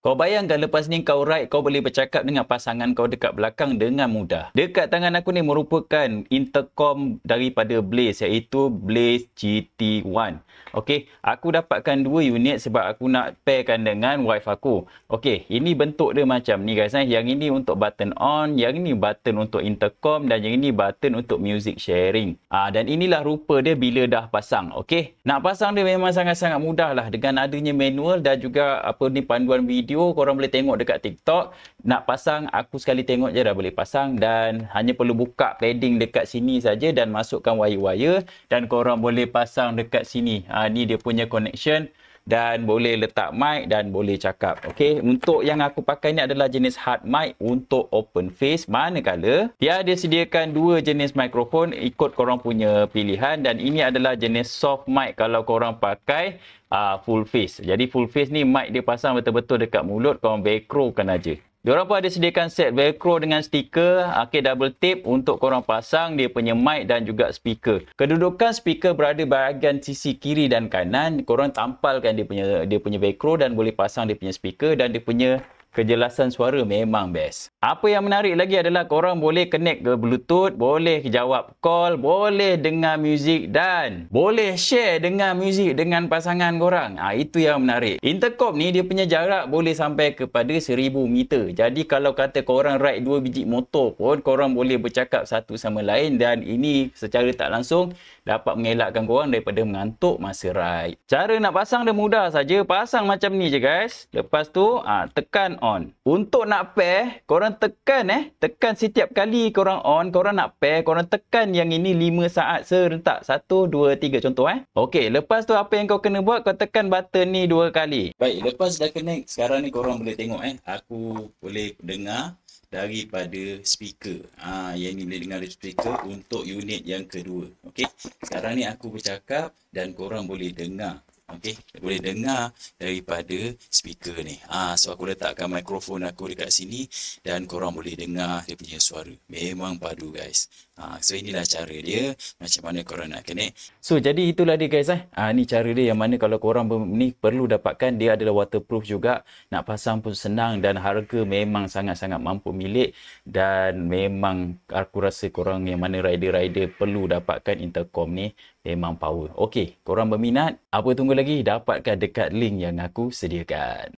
Kau bayangkan lepas ni kau ride, kau boleh bercakap dengan pasangan kau dekat belakang dengan mudah. Dekat tangan aku ni merupakan intercom daripada Blaze, iaitu Blaze GT1. Okey, aku dapatkan dua unit sebab aku nak pairkan dengan wife aku. Okey, ini bentuk dia macam ni guys. Yang ini untuk button on, yang ini button untuk intercom dan yang ini button untuk music sharing. Dan inilah rupa dia bila dah pasang. Okey, nak pasang dia memang sangat-sangat mudah lah dengan adanya manual dan juga panduan video. Korang boleh tengok dekat TikTok. Nak pasang, aku sekali tengok je dah boleh pasang dan hanya perlu buka padding dekat sini saja dan masukkan wire-wire dan korang boleh pasang dekat sini. Ni dia punya connection dan boleh letak mic dan boleh cakap. Okey, untuk yang aku pakai ni adalah jenis hard mic untuk open face, manakala dia ada sediakan dua jenis mikrofon ikut korang punya pilihan dan ini adalah jenis soft mic kalau korang pakai full face. Jadi full face ni mic dia pasang betul-betul dekat mulut, korang velcrokan aja. Diorang pun ada sediakan set velcro dengan stiker, double tape untuk korang pasang dia punya mic dan juga speaker. Kedudukan speaker berada bahagian sisi kiri dan kanan. Korang tampalkan dia punya velcro dan boleh pasang dia punya speaker dan dia punya kejelasan suara memang best. Apa yang menarik lagi adalah korang boleh connect ke Bluetooth, boleh jawab call, boleh dengar muzik dan boleh share dengar muzik dengan pasangan korang. Itu yang menarik. Intercom ni dia punya jarak boleh sampai kepada 1000 meter. Jadi kalau kata korang ride 2 biji motor pun, korang boleh bercakap satu sama lain dan ini secara tak langsung dapat mengelakkan korang daripada mengantuk masa ride. Cara nak pasang dia mudah saja. Pasang macam ni je guys. Lepas tu tekan on. Untuk nak pair, korang tekan setiap kali korang on, korang nak pair, korang tekan yang ini 5 saat serentak. 1, 2, 3 contoh Okey, lepas tu apa yang kau kena buat, kau tekan button ni 2 kali. Baik, lepas dah connect, sekarang ni korang boleh tengok aku boleh dengar daripada speaker. Yang ni boleh dengar dari speaker untuk unit yang kedua. Okey, sekarang ni aku bercakap dan korang boleh dengar. Okey, boleh dengar daripada speaker ni. So aku letakkan mikrofon aku dekat sini dan korang boleh dengar dia punya suara. Memang padu guys. So inilah cara dia macam mana korang nak connect. So jadi itulah dia guys ni cara dia yang mana kalau korang ni perlu dapatkan. Dia adalah waterproof juga. Nak pasang pun senang dan harga memang sangat-sangat mampu milik dan memang aku rasa korang yang mana rider-rider perlu dapatkan intercom ni. Memang power. Okey, korang berminat, apa tunggu lagi? Dapatkan dekat link yang aku sediakan.